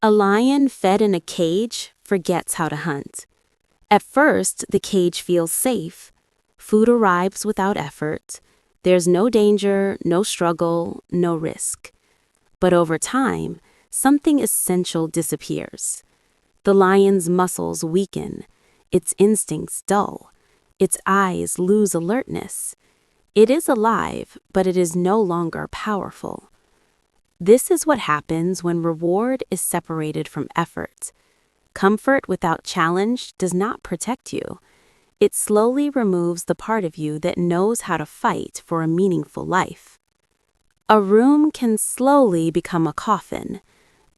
A lion fed in a cage forgets how to hunt. At first, the cage feels safe. Food arrives without effort. There's no danger, no struggle, no risk. But over time, something essential disappears. The lion's muscles weaken, its instincts dull, its eyes lose alertness. It is alive, but it is no longer powerful. This is what happens when reward is separated from effort. Comfort without challenge does not protect you. It slowly removes the part of you that knows how to fight for a meaningful life. A room can slowly become a coffin.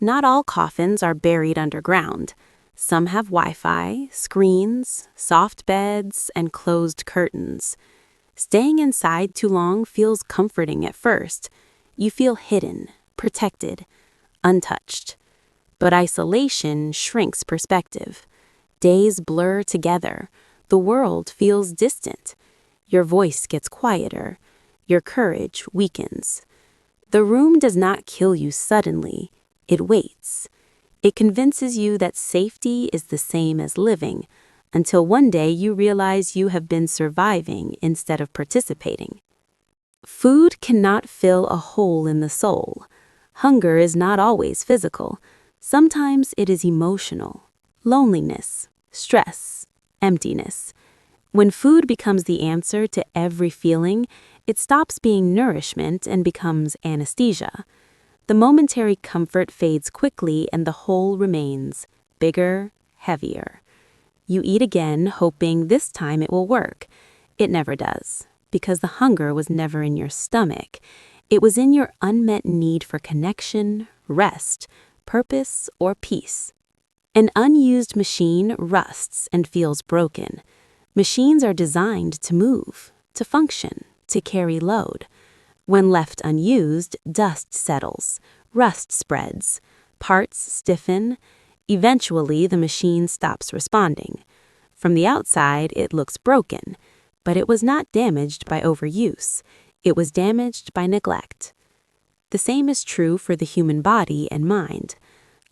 Not all coffins are buried underground. Some have Wi-Fi, screens, soft beds, and closed curtains. Staying inside too long feels comforting at first. You feel hidden, protected, untouched. But isolation shrinks perspective. Days blur together. The world feels distant. Your voice gets quieter. Your courage weakens. The room does not kill you suddenly. It waits. It convinces you that safety is the same as living, until one day you realize you have been surviving instead of participating. Food cannot fill a hole in the soul. Hunger is not always physical. Sometimes it is emotional. Loneliness, stress, emptiness. When food becomes the answer to every feeling, it stops being nourishment and becomes anesthesia. The momentary comfort fades quickly and the hole remains, bigger, heavier. You eat again, hoping this time it will work. It never does, because the hunger was never in your stomach. It was in your unmet need for connection, rest, purpose, or peace. An unused machine rusts and feels broken. Machines are designed to move, to function, to carry load. When left unused, dust settles, rust spreads, parts stiffen. Eventually, the machine stops responding. From the outside, it looks broken, but it was not damaged by overuse. It was damaged by neglect. The same is true for the human body and mind.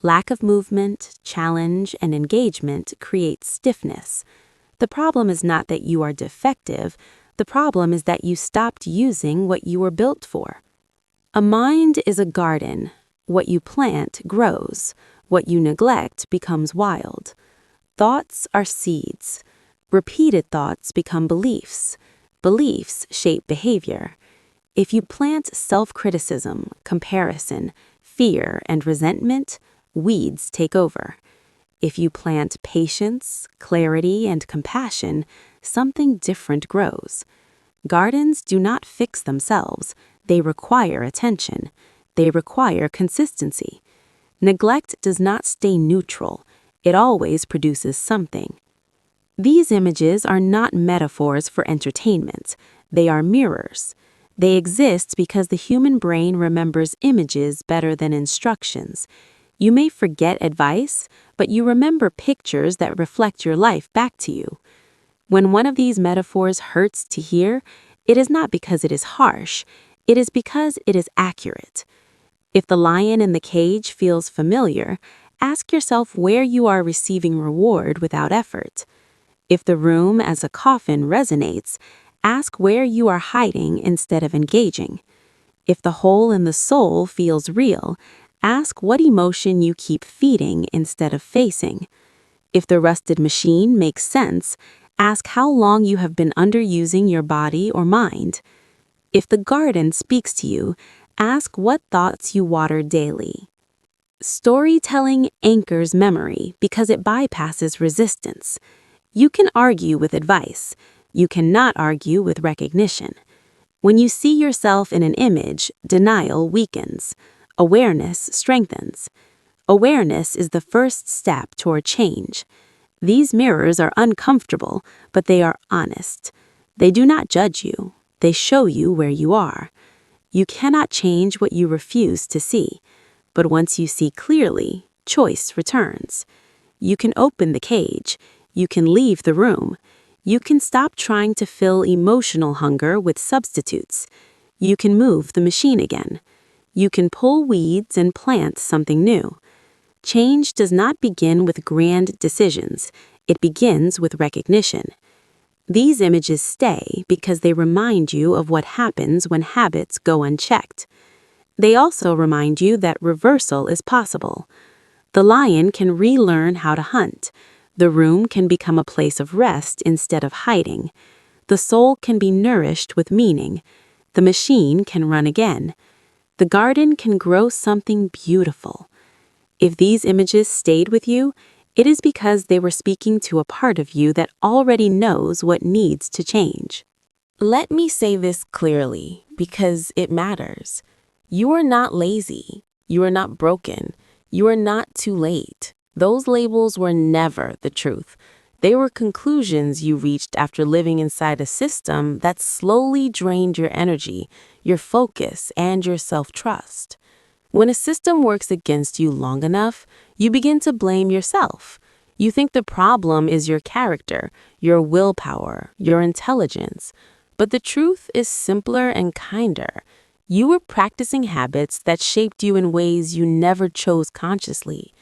Lack of movement, challenge, and engagement creates stiffness. The problem is not that you are defective. The problem is that you stopped using what you were built for. A mind is a garden. What you plant grows. What you neglect becomes wild. Thoughts are seeds. Repeated thoughts become beliefs. Beliefs shape behavior. If you plant self-criticism, comparison, fear, and resentment, weeds take over. If you plant patience, clarity, and compassion, something different grows. Gardens do not fix themselves. They require attention. They require consistency. Neglect does not stay neutral. It always produces something. These images are not metaphors for entertainment. They are mirrors. They exist because the human brain remembers images better than instructions. You may forget advice, but you remember pictures that reflect your life back to you. When one of these metaphors hurts to hear, it is not because it is harsh. It is because it is accurate. If the lion in the cage feels familiar, ask yourself where you are receiving reward without effort. If the room as a coffin resonates, ask where you are hiding instead of engaging. If the hole in the soul feels real, ask what emotion you keep feeding instead of facing. If the rusted machine makes sense, ask how long you have been underusing your body or mind. If the garden speaks to you, ask what thoughts you water daily. Storytelling anchors memory because it bypasses resistance. You can argue with advice. You cannot argue with recognition. When you see yourself in an image, denial weakens. Awareness strengthens. Awareness is the first step toward change. These mirrors are uncomfortable, but they are honest. They do not judge you. They show you where you are. You cannot change what you refuse to see. But once you see clearly, choice returns. You can open the cage. You can leave the room. You can stop trying to fill emotional hunger with substitutes. You can move the machine again. You can pull weeds and plant something new. Change does not begin with grand decisions. It begins with recognition. These images stay because they remind you of what happens when habits go unchecked. They also remind you that reversal is possible. The lion can relearn how to hunt. The room can become a place of rest instead of hiding. The soul can be nourished with meaning. The machine can run again. The garden can grow something beautiful. If these images stayed with you, it is because they were speaking to a part of you that already knows what needs to change. Let me say this clearly because it matters. You are not lazy. You are not broken. You are not too late. Those labels were never the truth. They were conclusions you reached after living inside a system that slowly drained your energy, your focus, and your self-trust. When a system works against you long enough, you begin to blame yourself. You think the problem is your character, your willpower, your intelligence. But the truth is simpler and kinder. You were practicing habits that shaped you in ways you never chose consciously.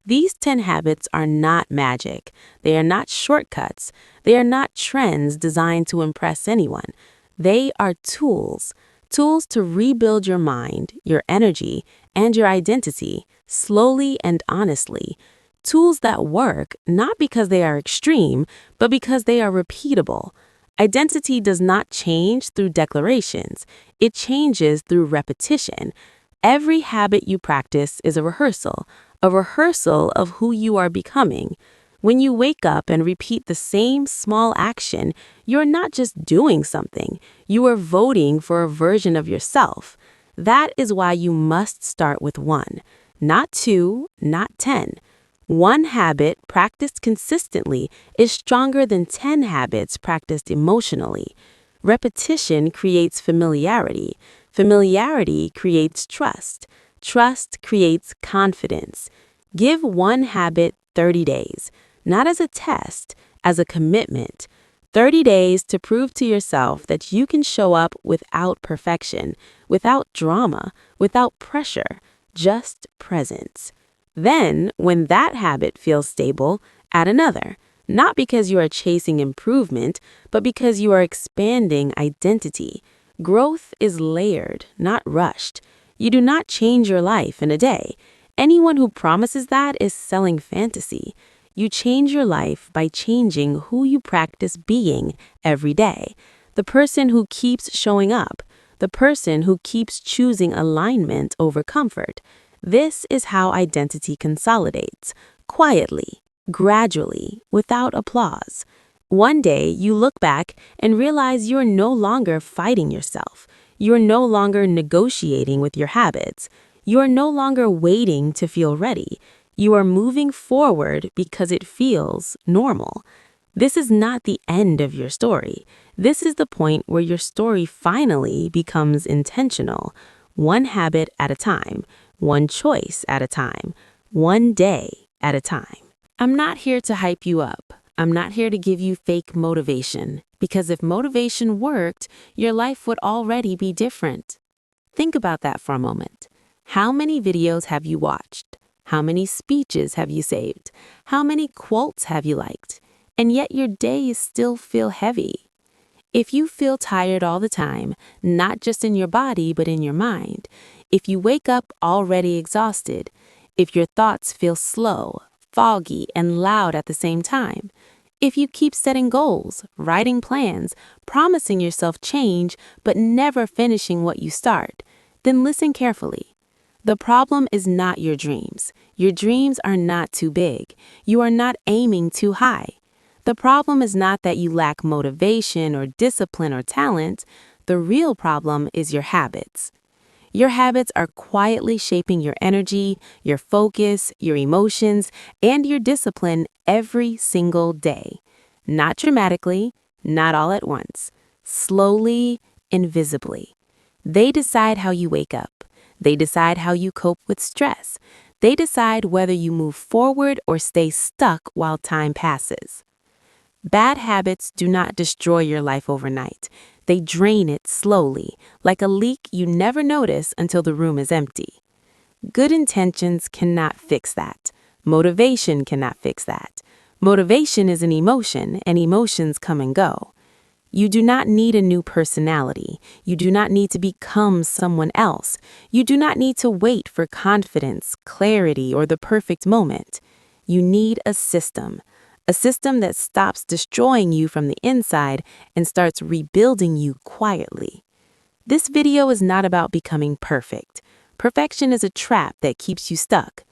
These 10 habits are not magic. They are not shortcuts. They are not trends designed to impress anyone. They are tools. Tools to rebuild your mind, your energy, and your identity, slowly and honestly. Tools that work not because they are extreme, but because they are repeatable. Identity does not change through declarations. It changes through repetition. Every habit you practice is a rehearsal of who you are becoming. When you wake up and repeat the same small action, you're not just doing something, you are voting for a version of yourself. That is why you must start with 1, not 2, not 10. 1 habit practiced consistently is stronger than 10 habits practiced emotionally. Repetition creates familiarity. Familiarity creates trust. Trust creates confidence. Give 1 habit 30 days, not as a test, as a commitment. 30 days to prove to yourself that you can show up without perfection, without drama, without pressure, just presence. Then, when that habit feels stable, add another, not because you are chasing improvement, but because you are expanding identity. Growth is layered, not rushed. You do not change your life in a day. Anyone who promises that is selling fantasy. You change your life by changing who you practice being every day. The person who keeps showing up. The person who keeps choosing alignment over comfort. This is how identity consolidates, quietly, gradually, without applause. One day, you look back and realize you are no longer fighting yourself. You are no longer negotiating with your habits. You are no longer waiting to feel ready. You are moving forward because it feels normal. This is not the end of your story. This is the point where your story finally becomes intentional. 1 habit at a time, 1 choice at a time, 1 day at a time. I'm not here to hype you up. I'm not here to give you fake motivation, because if motivation worked, your life would already be different. Think about that for a moment. How many videos have you watched? How many speeches have you saved? How many quotes have you liked? And yet your days still feel heavy. If you feel tired all the time, not just in your body but in your mind, if you wake up already exhausted, if your thoughts feel slow, foggy, and loud at the same time, if you keep setting goals, writing plans, promising yourself change, but never finishing what you start, then listen carefully. The problem is not your dreams. Your dreams are not too big. You are not aiming too high. The problem is not that you lack motivation or discipline or talent. The real problem is your habits. Your habits are quietly shaping your energy, your focus, your emotions, and your discipline every single day. Not dramatically, not all at once. Slowly, invisibly. They decide how you wake up. They decide how you cope with stress. They decide whether you move forward or stay stuck while time passes. Bad habits do not destroy your life overnight. They drain it slowly, like a leak you never notice until the room is empty. Good intentions cannot fix that. Motivation cannot fix that. Motivation is an emotion, and emotions come and go. You do not need a new personality. You do not need to become someone else. You do not need to wait for confidence, clarity, or the perfect moment. You need a system that stops destroying you from the inside and starts rebuilding you quietly. This video is not about becoming perfect. Perfection is a trap that keeps you stuck.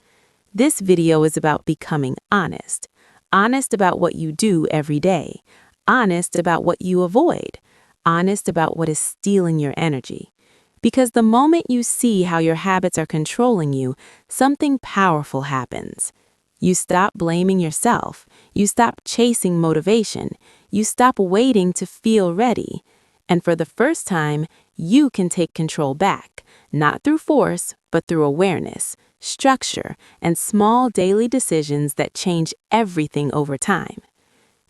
This video is about becoming honest. Honest about what you do every day. Honest about what you avoid. Honest about what is stealing your energy. Because the moment you see how your habits are controlling you, something powerful happens. You stop blaming yourself. You stop chasing motivation. You stop waiting to feel ready. And for the first time, you can take control back, not through force, but through awareness, structure, and small daily decisions that change everything over time.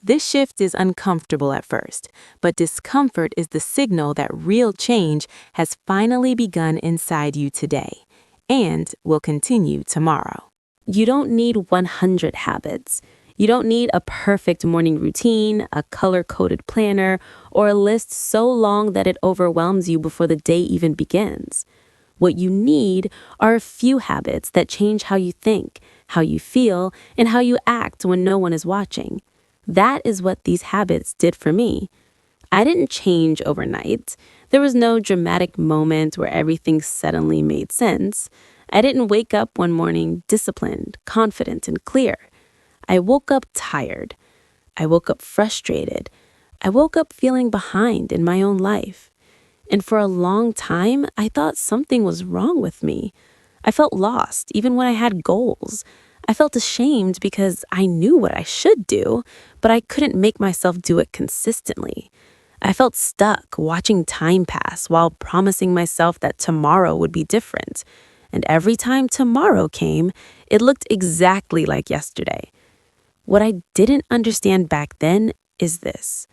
This shift is uncomfortable at first, but discomfort is the signal that real change has finally begun inside you today and will continue tomorrow. You don't need 100 habits. You don't need a perfect morning routine, a color-coded planner, or a list so long that it overwhelms you before the day even begins. What you need are a few habits that change how you think, how you feel, and how you act when no one is watching. That is what these habits did for me. I didn't change overnight. There was no dramatic moment where everything suddenly made sense. I didn't wake up one morning disciplined, confident, and clear. I woke up tired. I woke up frustrated. I woke up feeling behind in my own life. And for a long time, I thought something was wrong with me. I felt lost, even when I had goals. I felt ashamed because I knew what I should do, but I couldn't make myself do it consistently. I felt stuck watching time pass while promising myself that tomorrow would be different. And every time tomorrow came, it looked exactly like yesterday. What I didn't understand back then is this.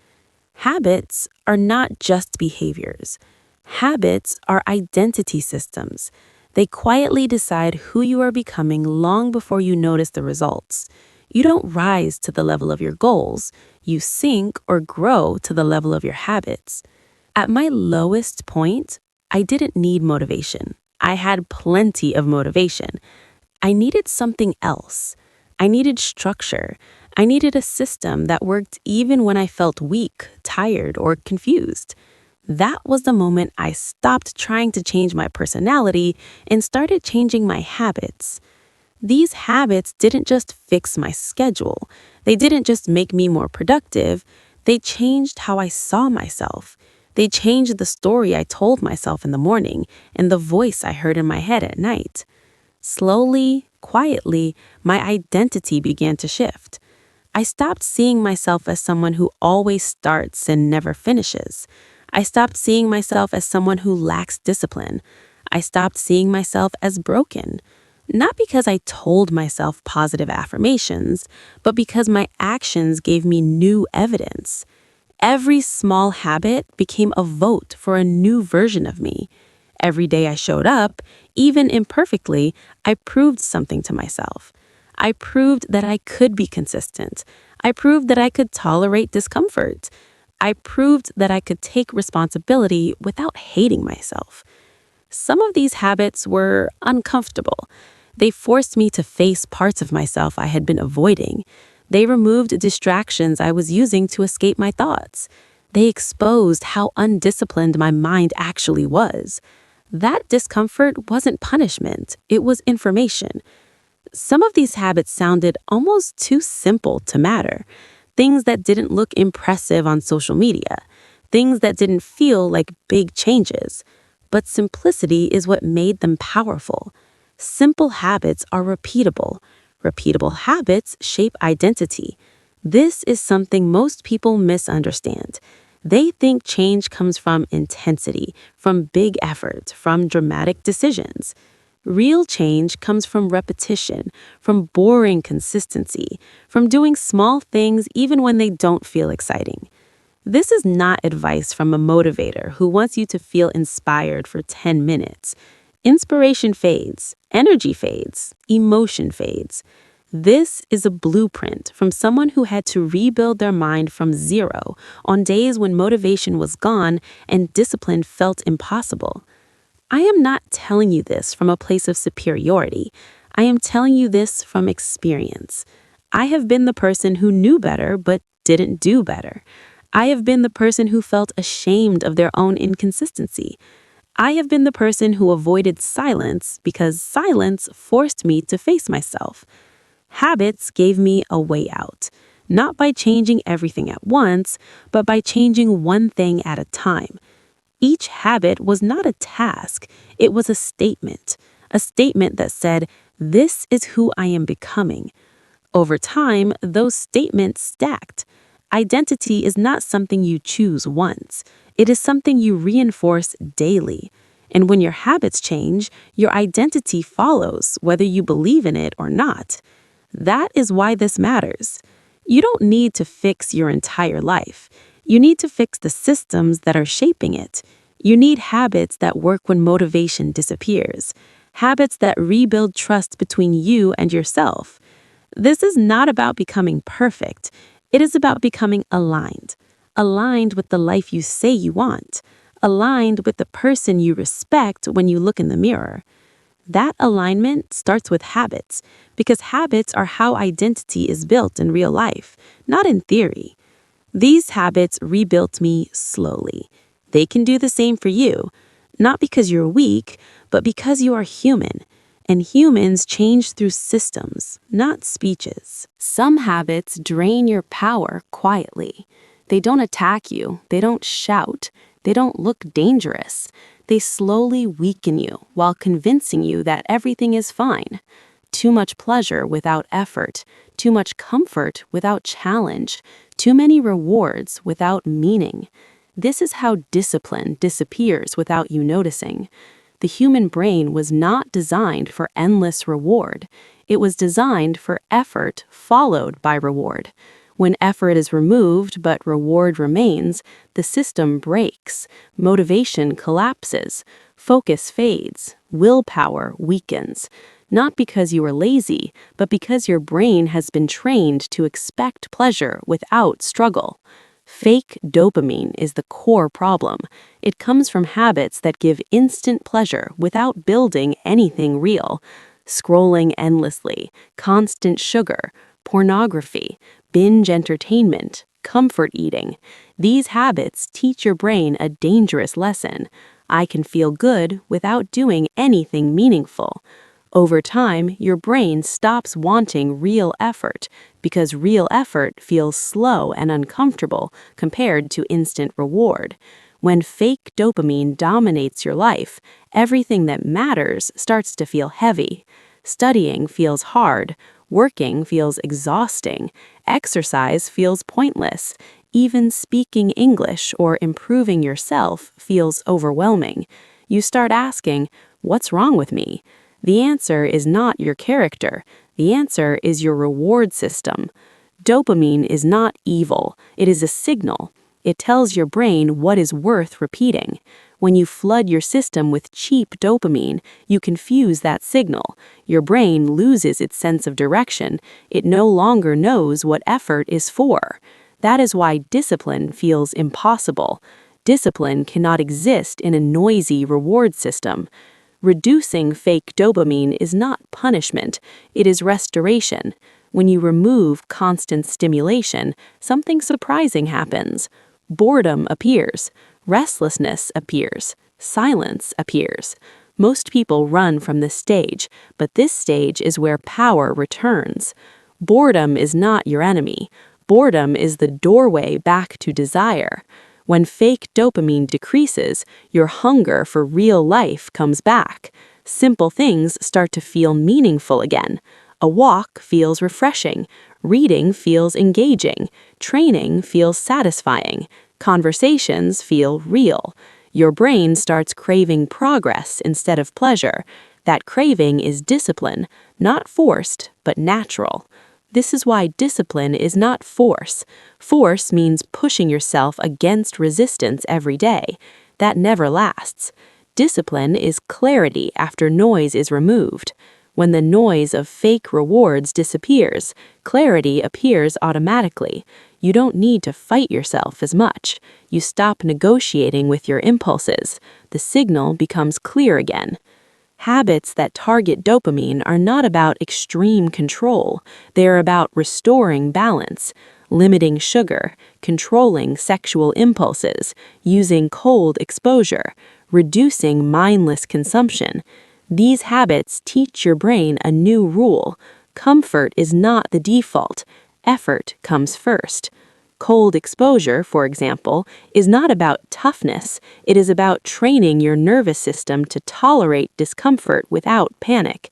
Habits are not just behaviors. Habits are identity systems. They quietly decide who you are becoming long before you notice the results. You don't rise to the level of your goals. You sink or grow to the level of your habits. At my lowest point, I didn't need motivation. I had plenty of motivation. I needed something else. I needed structure. I needed a system that worked even when I felt weak, tired, or confused. That was the moment I stopped trying to change my personality and started changing my habits. These habits didn't just fix my schedule. They didn't just make me more productive. They changed how I saw myself. They changed the story I told myself in the morning and the voice I heard in my head at night. Slowly, quietly, my identity began to shift. I stopped seeing myself as someone who always starts and never finishes. I stopped seeing myself as someone who lacks discipline. I stopped seeing myself as broken. Not because I told myself positive affirmations, but because my actions gave me new evidence. Every small habit became a vote for a new version of me. Every day I showed up, even imperfectly, I proved something to myself. I proved that I could be consistent. I proved that I could tolerate discomfort. I proved that I could take responsibility without hating myself. Some of these habits were uncomfortable. They forced me to face parts of myself I had been avoiding. They removed distractions I was using to escape my thoughts. They exposed how undisciplined my mind actually was. That discomfort wasn't punishment, it was information. Some of these habits sounded almost too simple to matter. Things that didn't look impressive on social media. Things that didn't feel like big changes. But simplicity is what made them powerful. Simple habits are repeatable. Repeatable habits shape identity. This is something most people misunderstand. They think change comes from intensity, from big effort, from dramatic decisions. Real change comes from repetition, from boring consistency, from doing small things even when they don't feel exciting. This is not advice from a motivator who wants you to feel inspired for 10 minutes. Inspiration fades, energy fades, emotion fades. This is a blueprint from someone who had to rebuild their mind from zero on days when motivation was gone and discipline felt impossible. I am not telling you this from a place of superiority. I am telling you this from experience. I have been the person who knew better but didn't do better. I have been the person who felt ashamed of their own inconsistency. I have been the person who avoided silence because silence forced me to face myself. Habits gave me a way out, not by changing everything at once, but by changing one thing at a time. Each habit was not a task, it was a statement that said, "This is who I am becoming." Over time, those statements stacked. Identity is not something you choose once. It is something you reinforce daily. And when your habits change, your identity follows, whether you believe in it or not. That is why this matters. You don't need to fix your entire life. You need to fix the systems that are shaping it. You need habits that work when motivation disappears. Habits that rebuild trust between you and yourself. This is not about becoming perfect. It is about becoming aligned. Aligned with the life you say you want. Aligned with the person you respect when you look in the mirror. That alignment starts with habits, because habits are how identity is built in real life, not in theory. These habits rebuilt me slowly. They can do the same for you, not because you're weak, but because you are human. And humans change through systems, not speeches. Some habits drain your power quietly. They don't attack you, they don't shout, they don't look dangerous. They slowly weaken you while convincing you that everything is fine. Too much pleasure without effort, too much comfort without challenge, too many rewards without meaning. This is how discipline disappears without you noticing. The human brain was not designed for endless reward. It was designed for effort followed by reward. When effort is removed but reward remains, the system breaks, motivation collapses, focus fades, willpower weakens. Not because you are lazy, but because your brain has been trained to expect pleasure without struggle. Fake dopamine is the core problem. It comes from habits that give instant pleasure without building anything real. Scrolling endlessly, constant sugar, pornography, binge entertainment, comfort eating. These habits teach your brain a dangerous lesson. I can feel good without doing anything meaningful. Over time, your brain stops wanting real effort because real effort feels slow and uncomfortable compared to instant reward. When fake dopamine dominates your life, everything that matters starts to feel heavy. Studying feels hard, working feels exhausting, exercise feels pointless, even speaking English or improving yourself feels overwhelming. You start asking, "What's wrong with me?" The answer is not your character. The answer is your reward system. Dopamine is not evil. It is a signal. It tells your brain what is worth repeating. When you flood your system with cheap dopamine, you confuse that signal. Your brain loses its sense of direction. It no longer knows what effort is for. That is why discipline feels impossible. Discipline cannot exist in a noisy reward system. Reducing fake dopamine is not punishment, it is restoration. When you remove constant stimulation, something surprising happens. Boredom appears, restlessness appears, silence appears. Most people run from this stage, but this stage is where power returns. Boredom is not your enemy. Boredom is the doorway back to desire. When fake dopamine decreases, your hunger for real life comes back. Simple things start to feel meaningful again. A walk feels refreshing. Reading feels engaging. Training feels satisfying. Conversations feel real. Your brain starts craving progress instead of pleasure. That craving is discipline, not forced, but natural. This is why discipline is not force. Force means pushing yourself against resistance every day. That never lasts. Discipline is clarity after noise is removed. When the noise of fake rewards disappears, clarity appears automatically. You don't need to fight yourself as much. You stop negotiating with your impulses. The signal becomes clear again. Habits that target dopamine are not about extreme control. They are about restoring balance, limiting sugar, controlling sexual impulses, using cold exposure, reducing mindless consumption. These habits teach your brain a new rule. Comfort is not the default. Effort comes first. Cold exposure, for example, is not about toughness. It is about training your nervous system to tolerate discomfort without panic.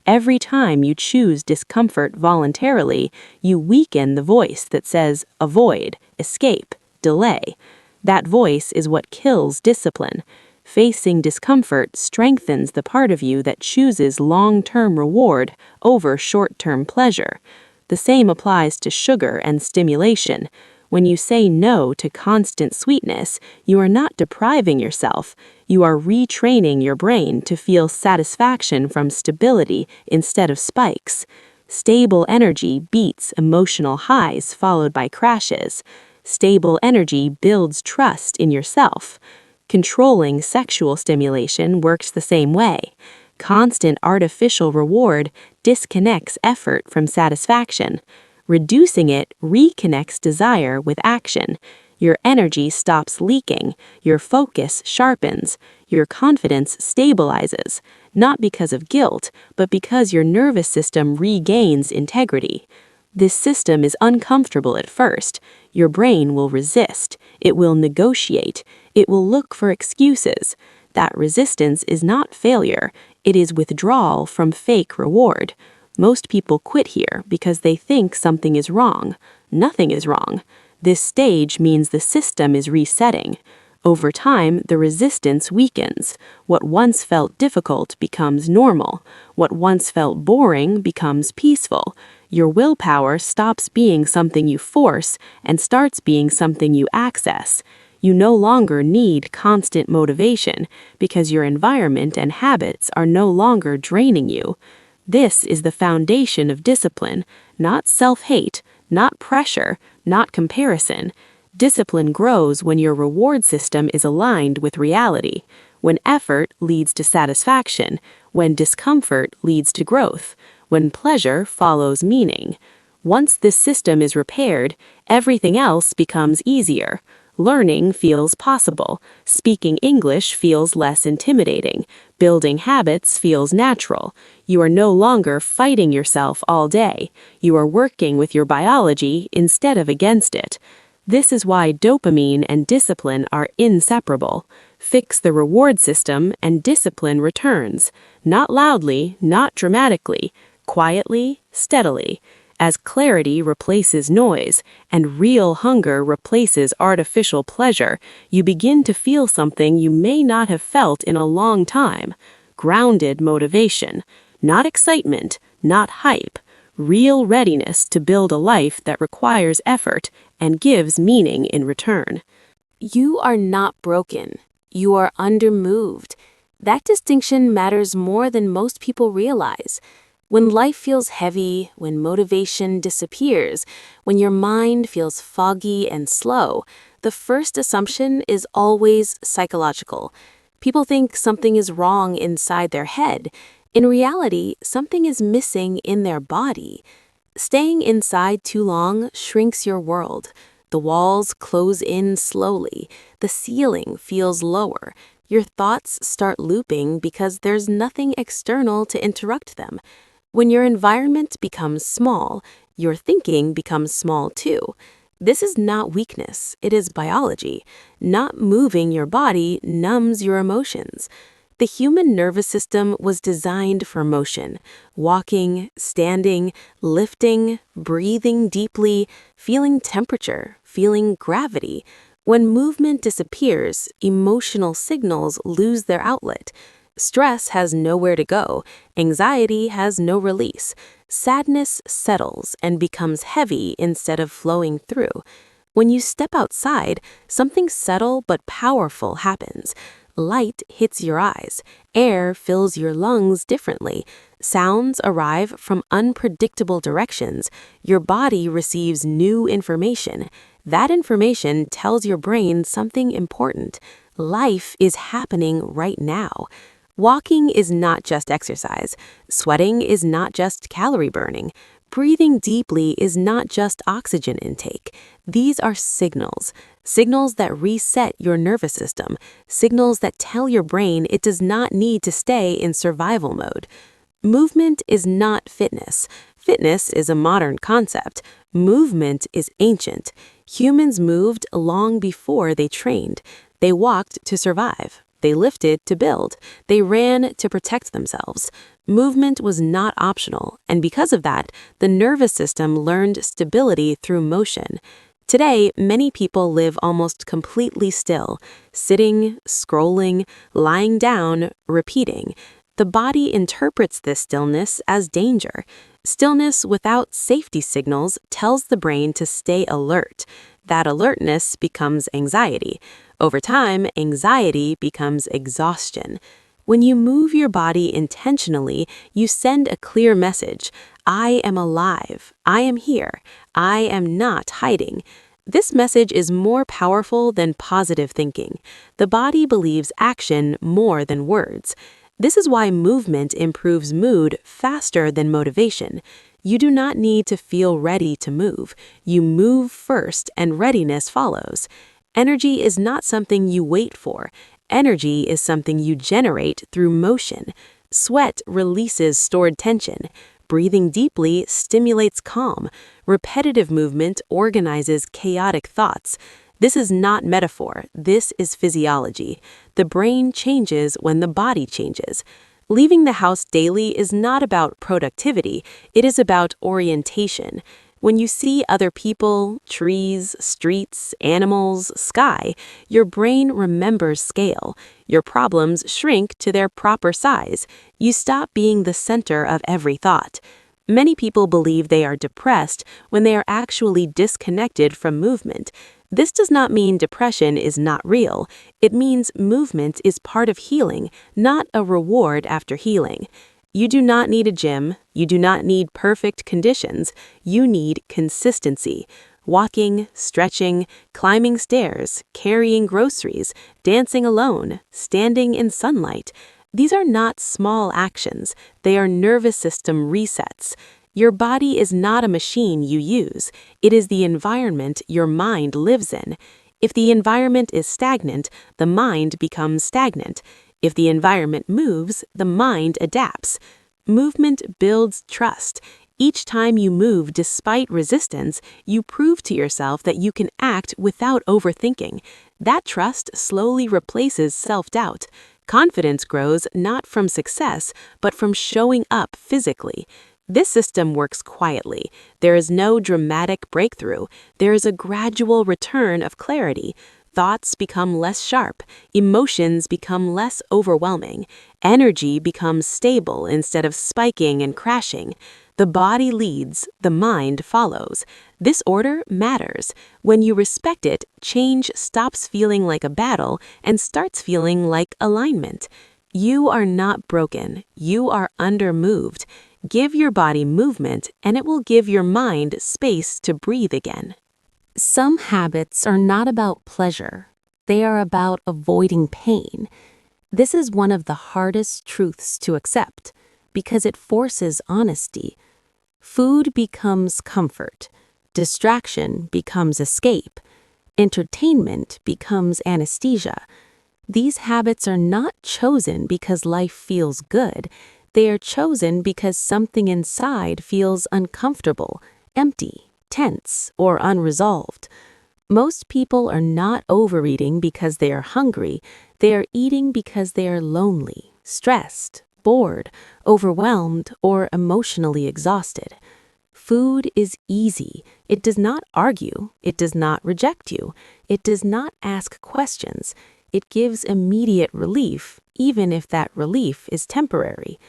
Every time you choose discomfort voluntarily, you weaken the voice that says avoid, escape, delay. That voice is what kills discipline. Facing discomfort strengthens the part of you that chooses long-term reward over short-term pleasure. The same applies to sugar and stimulation. When you say no to constant sweetness, you are not depriving yourself. You are retraining your brain to feel satisfaction from stability instead of spikes. Stable energy beats emotional highs followed by crashes. Stable energy builds trust in yourself. Controlling sexual stimulation works the same way. Constant artificial reward disconnects effort from satisfaction. Reducing it reconnects desire with action. Your energy stops leaking. Your focus sharpens. Your confidence stabilizes, not because of guilt, but because your nervous system regains integrity. This system is uncomfortable at first. Your brain will resist. It will negotiate. It will look for excuses. That resistance is not failure. It is withdrawal from fake reward. Most people quit here because they think something is wrong. Nothing is wrong. This stage means the system is resetting. Over time, the resistance weakens. What once felt difficult becomes normal. What once felt boring becomes peaceful. Your willpower stops being something you force and starts being something you access. You no longer need constant motivation because your environment and habits are no longer draining you. This is the foundation of discipline, not self-hate, not pressure, not comparison. Discipline grows when your reward system is aligned with reality, when effort leads to satisfaction, when discomfort leads to growth, when pleasure follows meaning. Once this system is repaired, everything else becomes easier. Learning feels possible. Speaking English feels less intimidating. Building habits feels natural. You are no longer fighting yourself all day. You are working with your biology instead of against it. This is why dopamine and discipline are inseparable. Fix the reward system and discipline returns. Not loudly, not dramatically, quietly, steadily. As clarity replaces noise and real hunger replaces artificial pleasure, you begin to feel something you may not have felt in a long time. Grounded motivation. Not excitement, not hype. Real readiness to build a life that requires effort and gives meaning in return. You are not broken. You are undermoved. That distinction matters more than most people realize. When life feels heavy, when motivation disappears, when your mind feels foggy and slow, the first assumption is always psychological. People think something is wrong inside their head. In reality, something is missing in their body. Staying inside too long shrinks your world. The walls close in slowly. The ceiling feels lower. Your thoughts start looping because there's nothing external to interrupt them. When your environment becomes small, your thinking becomes small too. This is not weakness, it is biology. Not moving your body numbs your emotions. The human nervous system was designed for motion. Walking, standing, lifting, breathing deeply, feeling temperature, feeling gravity. When movement disappears, emotional signals lose their outlet. Stress has nowhere to go. Anxiety has no release. Sadness settles and becomes heavy instead of flowing through. When you step outside, something subtle but powerful happens. Light hits your eyes. Air fills your lungs differently. Sounds arrive from unpredictable directions. Your body receives new information. That information tells your brain something important. Life is happening right now. Walking is not just exercise. Sweating is not just calorie burning. Breathing deeply is not just oxygen intake. These are signals. Signals that reset your nervous system. Signals that tell your brain it does not need to stay in survival mode. Movement is not fitness. Fitness is a modern concept. Movement is ancient. Humans moved long before they trained. They walked to survive. They lifted to build. They ran to protect themselves. Movement was not optional, and because of that, the nervous system learned stability through motion. Today, many people live almost completely still, sitting, scrolling, lying down, repeating. The body interprets this stillness as danger. Stillness without safety signals tells the brain to stay alert. That alertness becomes anxiety. Over time, anxiety becomes exhaustion. When you move your body intentionally, you send a clear message. I am alive. I am here. I am not hiding. This message is more powerful than positive thinking. The body believes action more than words. This is why movement improves mood faster than motivation. You do not need to feel ready to move. You move first and readiness follows. Energy is not something you wait for. Energy is something you generate through motion. Sweat releases stored tension. Breathing deeply stimulates calm. Repetitive movement organizes chaotic thoughts. This is not metaphor. This is physiology. The brain changes when the body changes. Leaving the house daily is not about productivity. It is about orientation. When you see other people, trees, streets, animals, sky, your brain remembers scale. Your problems shrink to their proper size. You stop being the center of every thought. Many people believe they are depressed when they are actually disconnected from movement. This does not mean depression is not real. It means movement is part of healing, not a reward after healing. You do not need a gym. You do not need perfect conditions. You need consistency. Walking, stretching, climbing stairs, carrying groceries, dancing alone, standing in sunlight. These are not small actions. They are nervous system resets. Your body is not a machine you use. It is the environment your mind lives in. If the environment is stagnant, the mind becomes stagnant. If the environment moves, the mind adapts. Movement builds trust. Each time you move despite resistance, you prove to yourself that you can act without overthinking. That trust slowly replaces self-doubt. Confidence grows not from success, but from showing up physically. This system works quietly. There is no dramatic breakthrough. There is a gradual return of clarity. Thoughts become less sharp. Emotions become less overwhelming. Energy becomes stable instead of spiking and crashing. The body leads, the mind follows. This order matters. When you respect it, change stops feeling like a battle and starts feeling like alignment. You are not broken. You are undermoved. Give your body movement, and it will give your mind space to breathe again. Some habits are not about pleasure. They are about avoiding pain. This is one of the hardest truths to accept because it forces honesty. Food becomes comfort. Distraction becomes escape. Entertainment becomes anesthesia. These habits are not chosen because life feels good. They are chosen because something inside feels uncomfortable, empty, tense, or unresolved. Most people are not overeating because they are hungry. They are eating because they are lonely, stressed, bored, overwhelmed, or emotionally exhausted. Food is easy. It does not argue. It does not reject you. It does not ask questions. It gives immediate relief, even if that relief is temporary.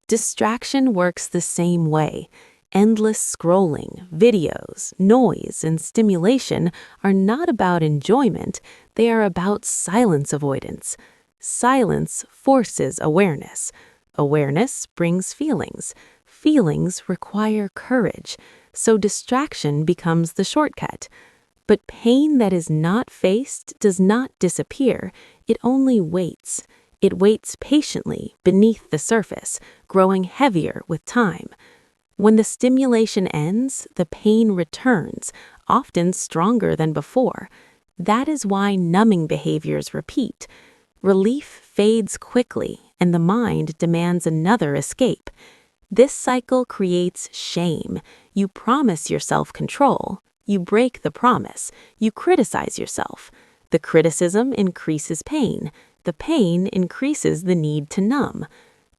Distraction works the same way. Endless scrolling, videos, noise, and stimulation are not about enjoyment. They are about silence avoidance. Silence forces awareness. Awareness brings feelings. Feelings require courage, so distraction becomes the shortcut. But pain that is not faced does not disappear, it only waits. It waits patiently beneath the surface, growing heavier with time. When the stimulation ends, the pain returns, often stronger than before. That is why numbing behaviors repeat. Relief fades quickly, and the mind demands another escape. This cycle creates shame. You promise yourself control. You break the promise. You criticize yourself. The criticism increases pain. The pain increases the need to numb.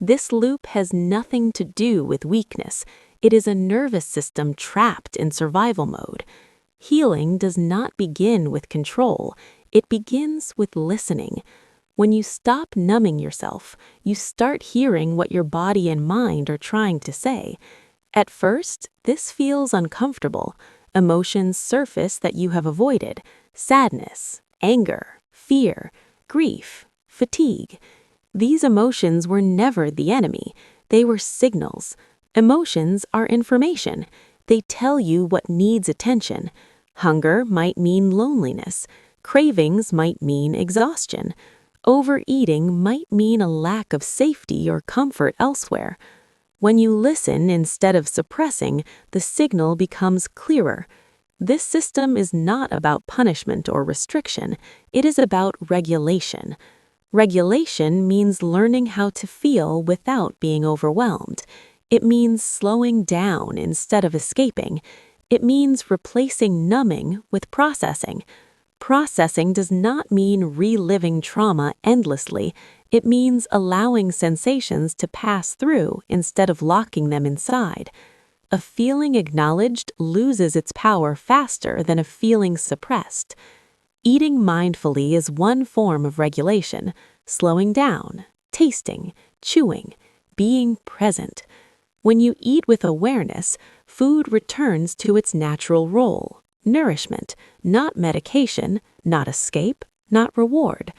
This loop has nothing to do with weakness. It is a nervous system trapped in survival mode. Healing does not begin with control. It begins with listening. When you stop numbing yourself, you start hearing what your body and mind are trying to say. At first, this feels uncomfortable. Emotions surface that you have avoided: sadness, anger, fear, grief, fatigue. These emotions were never the enemy. They were signals. Emotions are information. They tell you what needs attention. Hunger might mean loneliness. Cravings might mean exhaustion. Overeating might mean a lack of safety or comfort elsewhere. When you listen instead of suppressing, the signal becomes clearer. This system is not about punishment or restriction. It is about regulation. Regulation means learning how to feel without being overwhelmed. It means slowing down instead of escaping. It means replacing numbing with processing. Processing does not mean reliving trauma endlessly. It means allowing sensations to pass through instead of locking them inside. A feeling acknowledged loses its power faster than a feeling suppressed. Eating mindfully is one form of regulation: slowing down, tasting, chewing, being present. When you eat with awareness, food returns to its natural role: nourishment, not medication, not escape, not reward.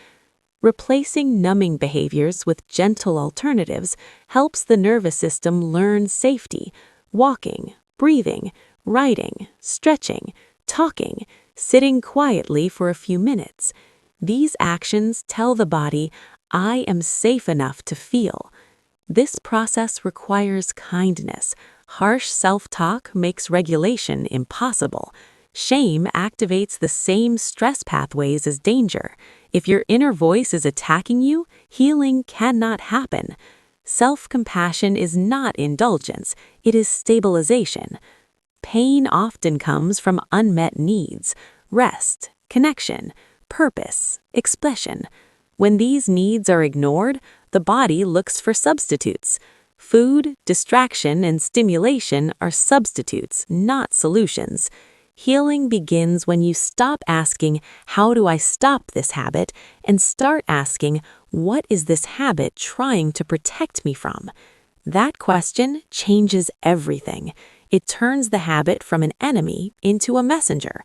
Replacing numbing behaviors with gentle alternatives helps the nervous system learn safety: walking, breathing, writing, stretching, talking, sitting quietly for a few minutes. These actions tell the body, "I am safe enough to feel." This process requires kindness. Harsh self-talk makes regulation impossible. Shame activates the same stress pathways as danger. If your inner voice is attacking you, healing cannot happen. Self-compassion is not indulgence, it is stabilization. Pain often comes from unmet needs: rest, connection, purpose, expression. When these needs are ignored, the body looks for substitutes. Food, distraction, and stimulation are substitutes, not solutions. Healing begins when you stop asking, "How do I stop this habit?" and start asking, "What is this habit trying to protect me from?" That question changes everything. It turns the habit from an enemy into a messenger.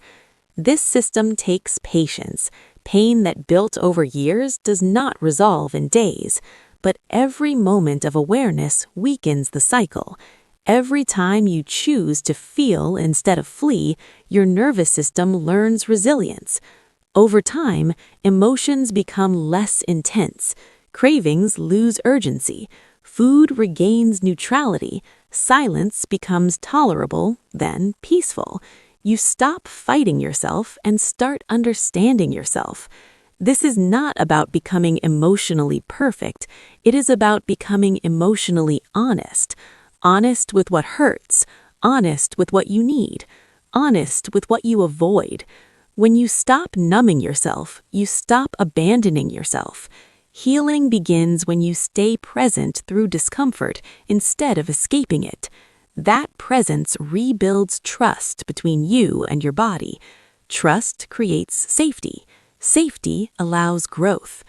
This system takes patience. Pain that built over years does not resolve in days, but every moment of awareness weakens the cycle. Every time you choose to feel instead of flee, your nervous system learns resilience. Over time, emotions become less intense. Cravings lose urgency. Food regains neutrality. Silence becomes tolerable, then peaceful. You stop fighting yourself and start understanding yourself. This is not about becoming emotionally perfect. It is about becoming emotionally honest. Honest with what hurts. Honest with what you need. Honest with what you avoid. When you stop numbing yourself, you stop abandoning yourself. Healing begins when you stay present through discomfort instead of escaping it. That presence rebuilds trust between you and your body. Trust creates safety. Safety allows growth.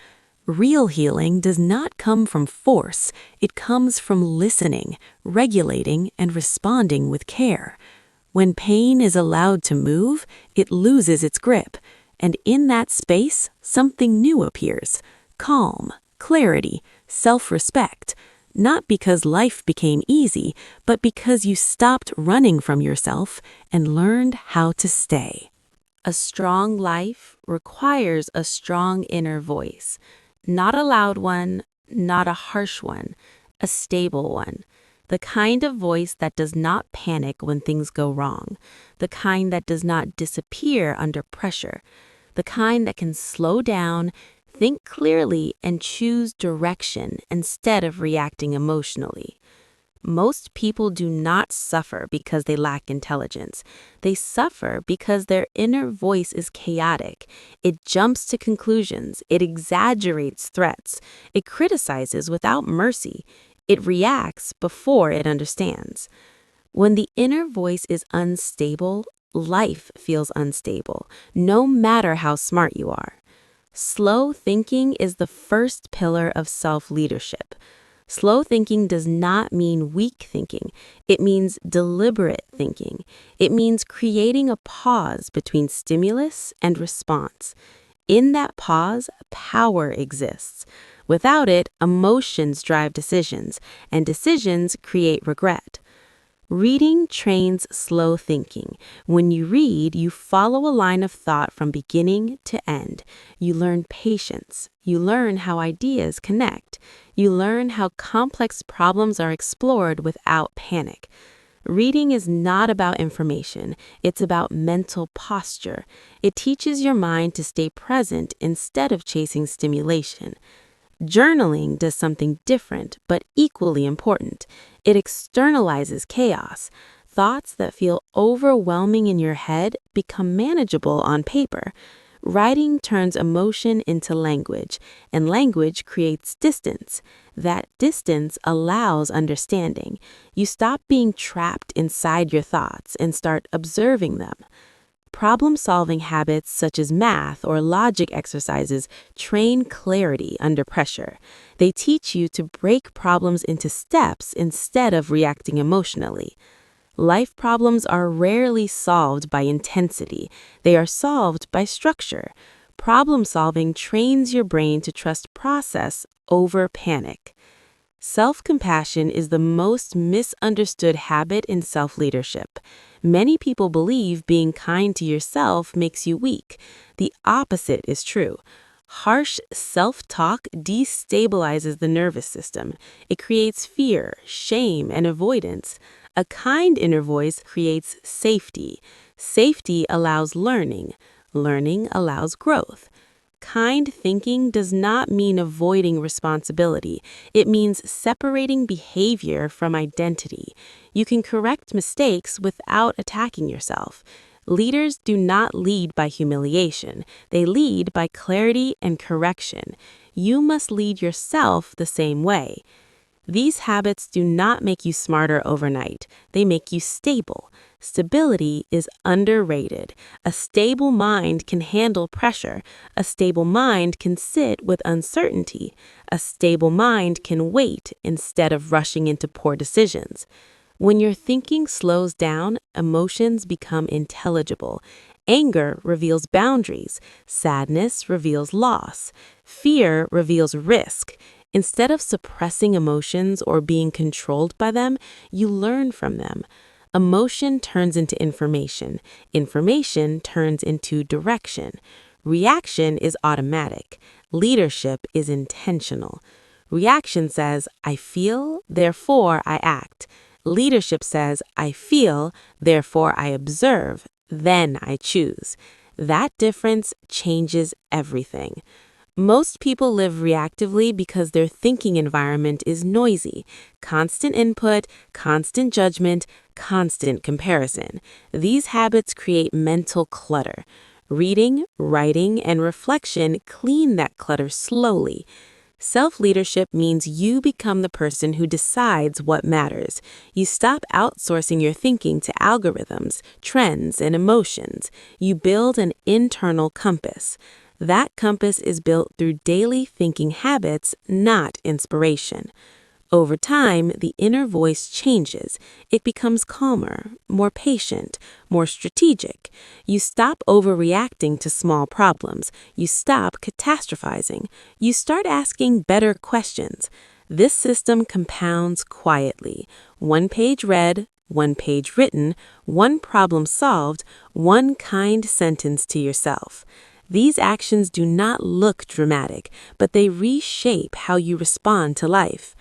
Real healing does not come from force. It comes from listening, regulating, and responding with care. When pain is allowed to move, it loses its grip. And in that space, something new appears: calm, clarity, self-respect, not because life became easy, but because you stopped running from yourself and learned how to stay. A strong life requires a strong inner voice, not a loud one, not a harsh one, a stable one. The kind of voice that does not panic when things go wrong, the kind that does not disappear under pressure, the kind that can slow down, think clearly, and choose direction instead of reacting emotionally. Most people do not suffer because they lack intelligence. They suffer because their inner voice is chaotic. It jumps to conclusions. It exaggerates threats. It criticizes without mercy. It reacts before it understands. When the inner voice is unstable, life feels unstable, no matter how smart you are. Slow thinking is the first pillar of self-leadership. Slow thinking does not mean weak thinking. It means deliberate thinking. It means creating a pause between stimulus and response. In that pause, power exists. Without it, emotions drive decisions, and decisions create regret. Reading trains slow thinking. When you read, you follow a line of thought from beginning to end. You learn patience. You learn how ideas connect. You learn how complex problems are explored without panic. Reading is not about information. It's about mental posture. It teaches your mind to stay present instead of chasing stimulation. Journaling does something different but equally important. It externalizes chaos. Thoughts that feel overwhelming in your head become manageable on paper. Writing turns emotion into language, and language creates distance. That distance allows understanding. You stop being trapped inside your thoughts and start observing them. Problem-solving habits such as math or logic exercises train clarity under pressure. They teach you to break problems into steps instead of reacting emotionally. Life problems are rarely solved by intensity. They are solved by structure. Problem-solving trains your brain to trust process over panic. Self-compassion is the most misunderstood habit in self-leadership. Many people believe being kind to yourself makes you weak. The opposite is true. Harsh self-talk destabilizes the nervous system. It creates fear, shame, and avoidance. A kind inner voice creates safety. Safety allows learning. Learning allows growth. Kind thinking does not mean avoiding responsibility. It means separating behavior from identity. You can correct mistakes without attacking yourself. Leaders do not lead by humiliation. They lead by clarity and correction. You must lead yourself the same way. These habits do not make you smarter overnight. They make you stable. Stability is underrated. A stable mind can handle pressure. A stable mind can sit with uncertainty. A stable mind can wait instead of rushing into poor decisions. When your thinking slows down, emotions become intelligible. Anger reveals boundaries. Sadness reveals loss. Fear reveals risk. Instead of suppressing emotions or being controlled by them, you learn from them. Emotion turns into information. Information turns into direction. Reaction is automatic. Leadership is intentional. Reaction says, I feel, therefore I act. Leadership says, I feel, therefore I observe, then I choose. That difference changes everything. Most people live reactively because their thinking environment is noisy. Constant input, constant judgment, constant comparison. These habits create mental clutter. Reading, writing, and reflection clean that clutter slowly. Self-leadership means you become the person who decides what matters. You stop outsourcing your thinking to algorithms, trends, and emotions. You build an internal compass. That compass is built through daily thinking habits, not inspiration. Over time, the inner voice changes. It becomes calmer, more patient, more strategic. You stop overreacting to small problems. You stop catastrophizing. You start asking better questions. This system compounds quietly. One page read, one page written, one problem solved, one kind sentence to yourself. These actions do not look dramatic, but they reshape how you respond to life.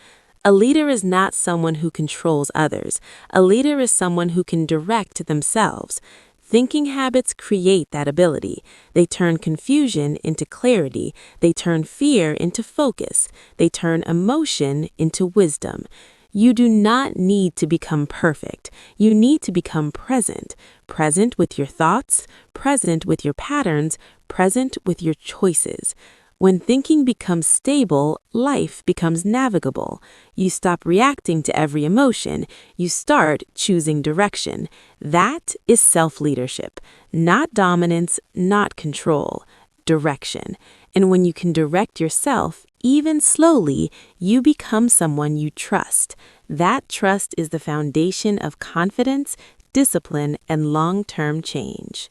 A leader is not someone who controls others. A leader is someone who can direct themselves. Thinking habits create that ability. They turn confusion into clarity. They turn fear into focus. They turn emotion into wisdom. You do not need to become perfect. You need to become present. Present with your thoughts, present with your patterns, present with your choices. When thinking becomes stable, life becomes navigable. You stop reacting to every emotion. You start choosing direction. That is self-leadership. Not dominance, not control. Direction. And when you can direct yourself, even slowly, you become someone you trust. That trust is the foundation of confidence, discipline, and long-term change.